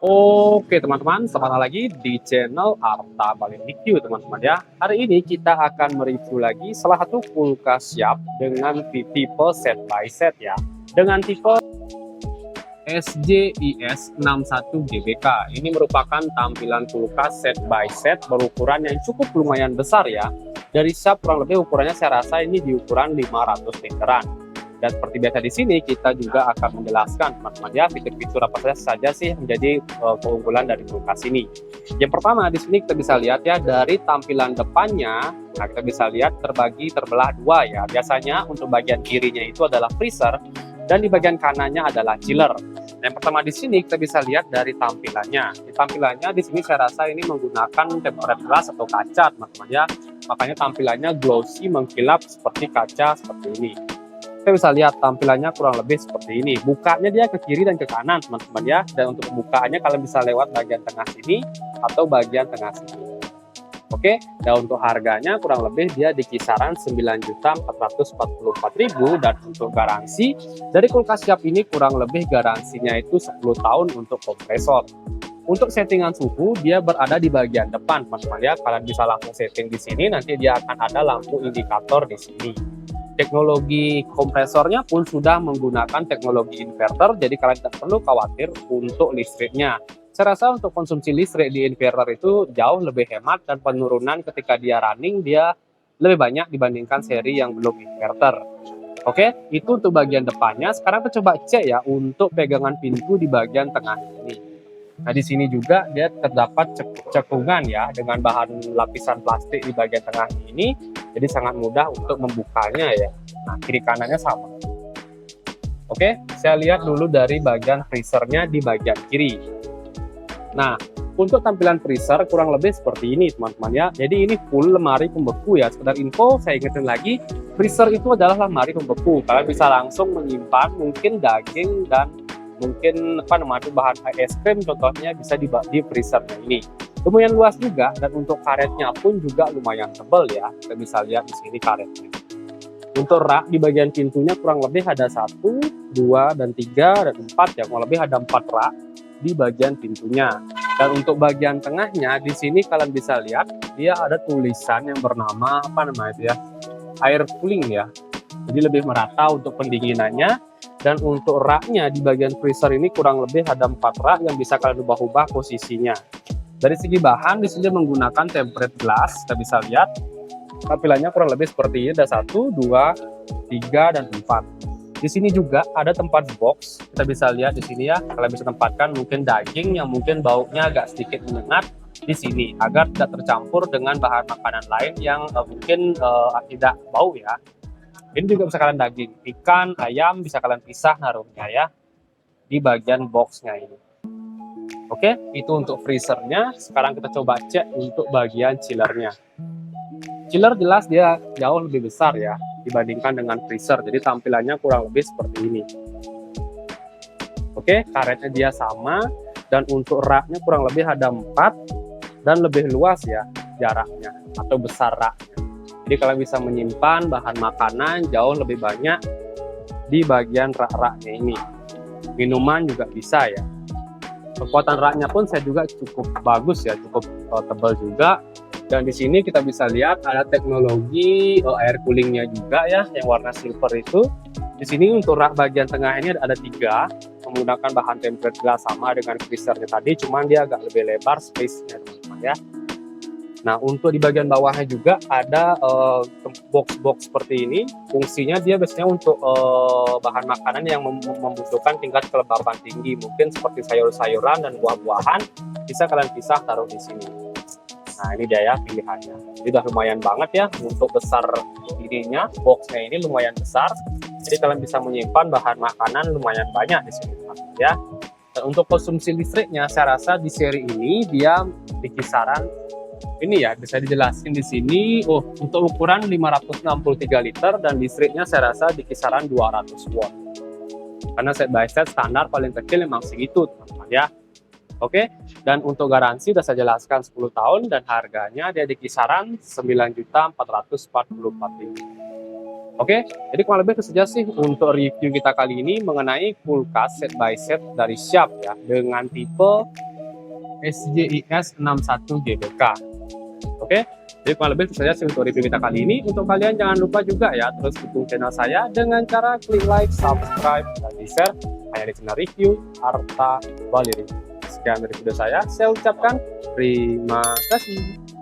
Oke teman-teman, selamat datang lagi di channel Arta Balen Review teman-teman ya. Hari ini kita akan mereview lagi salah satu kulkas Sharp dengan tipe set by set ya. Dengan tipe SJIS 61 GBK. Ini merupakan tampilan kulkas set by set berukuran yang cukup lumayan besar ya. Dari Sharp kurang lebih ukurannya saya rasa ini di ukuran 500 literan. Dan seperti biasa di sini kita juga akan menjelaskan teman-teman ya fitur-fitur apa saja sih yang menjadi keunggulan dari kulkas ini. Yang pertama di sini kita bisa lihat ya dari tampilan depannya, nah kita bisa lihat terbelah dua ya. Biasanya untuk bagian kirinya itu adalah freezer dan di bagian kanannya adalah chiller. Yang pertama di sini kita bisa lihat dari tampilannya. Di tampilannya di sini saya rasa ini menggunakan tempered glass atau kaca teman-teman ya. Makanya tampilannya glossy mengkilap seperti kaca seperti ini. Kita bisa lihat tampilannya kurang lebih seperti ini. Bukanya dia ke kiri dan ke kanan teman-teman ya. Dan untuk pembukaannya kalian bisa lewat bagian tengah sini atau bagian tengah sini. Oke, dan untuk harganya kurang lebih dia di kisaran 9.444.000 dan untuk garansi dari kulkas Sharp ini kurang lebih garansinya itu 10 tahun untuk kompresor. Untuk settingan suhu dia berada di bagian depan teman-teman ya. Kalian bisa langsung setting di sini, nanti dia akan ada lampu indikator di sini. Teknologi kompresornya pun sudah menggunakan teknologi inverter, jadi kalian tidak perlu khawatir untuk listriknya. Saya rasa untuk konsumsi listrik di inverter itu jauh lebih hemat dan penurunan ketika dia running dia lebih banyak dibandingkan seri yang belum inverter. Oke, itu untuk bagian depannya. Sekarang kita coba cek ya untuk pegangan pintu di bagian tengah ini. Nah, di sini juga dia terdapat cekungan ya dengan bahan lapisan plastik di bagian tengah ini. Jadi sangat mudah untuk membukanya ya. Nah, kiri kanannya sama. Oke, saya lihat dulu dari bagian freezernya di bagian kiri. Nah, untuk tampilan freezer kurang lebih seperti ini teman-teman ya. Jadi ini full lemari pembeku ya. Sekedar info saya ingetin lagi, freezer itu adalah lemari pembeku. Kalian bisa langsung menyimpan mungkin daging dan mungkin bahan es krim contohnya bisa di freezer ini. Lumayan luas juga dan untuk karetnya pun juga lumayan tebal ya. Kita bisa lihat di sini karetnya. Untuk rak di bagian pintunya kurang lebih ada 1, 2, dan 3, dan 4 ya. Kurang lebih ada 4 rak di bagian pintunya. Dan untuk bagian tengahnya di sini kalian bisa lihat dia ada tulisan yang bernama air cooling ya. Jadi lebih merata untuk pendinginannya. Dan untuk raknya di bagian freezer ini kurang lebih ada 4 rak yang bisa kalian ubah-ubah posisinya. Dari segi bahan di sini menggunakan tempered glass, kita bisa lihat tampilannya kurang lebih seperti ini. Ada 1, 2, 3, dan 4. Di sini juga ada tempat box. Kita bisa lihat di sini ya. Kalian bisa tempatkan mungkin daging yang mungkin baunya agak sedikit menyengat di sini agar tidak tercampur dengan bahan makanan lain yang mungkin tidak bau ya. Ini juga bisa kalian daging, ikan, ayam bisa kalian pisah naruhnya ya di bagian boxnya ini. Oke, itu untuk freezernya. Sekarang kita coba cek untuk bagian chillernya. Chiller jelas dia jauh lebih besar ya dibandingkan dengan freezer. Jadi tampilannya kurang lebih seperti ini. Oke, karetnya dia sama dan untuk raknya kurang lebih ada 4 dan lebih luas ya jaraknya atau besar raknya. Jadi kalian bisa menyimpan bahan makanan jauh lebih banyak di bagian rak-raknya ini. Minuman juga bisa ya. Kekuatan raknya pun saya juga cukup bagus ya, cukup tebal juga. Dan di sini kita bisa lihat ada teknologi air coolingnya juga ya, yang warna silver itu. Di sini untuk rak bagian tengah ini ada 3, menggunakan bahan tempered glass sama dengan freezernya tadi, cuman dia agak lebih lebar space-nya teman-teman ya. Nah, untuk di bagian bawahnya juga ada box-box seperti ini. Fungsinya dia biasanya untuk bahan makanan yang membutuhkan tingkat kelembapan tinggi. Mungkin seperti sayur-sayuran dan buah-buahan, bisa kalian pisah taruh di sini. Nah, ini dia ya pilihannya. Jadi udah lumayan banget ya untuk besar ininya. Boxnya ini lumayan besar. Jadi kalian bisa menyimpan bahan makanan lumayan banyak di sini ya. Dan untuk konsumsi listriknya, saya rasa di seri ini dia di kisaran ini ya, bisa dijelasin di sini. Untuk ukuran 563 liter dan listriknya saya rasa di kisaran 200 watt. Karena set by set standar paling kecil memang segitu, teman-teman ya. Oke, dan untuk garansi sudah saya jelaskan 10 tahun dan harganya dia di kisaran 9.444.000. Oke, jadi kurang lebih itu saja sih untuk review kita kali ini mengenai kulkas set by set dari Sharp ya dengan tipe SJIS 61 GBK. Oke, jadi kurang lebih itu saja sih untuk review kita kali ini. Untuk kalian jangan lupa juga ya terus dukung channel saya dengan cara klik like, subscribe, dan di-share hanya di channel review Arta Bali. Sekian dari video saya ucapkan terima kasih.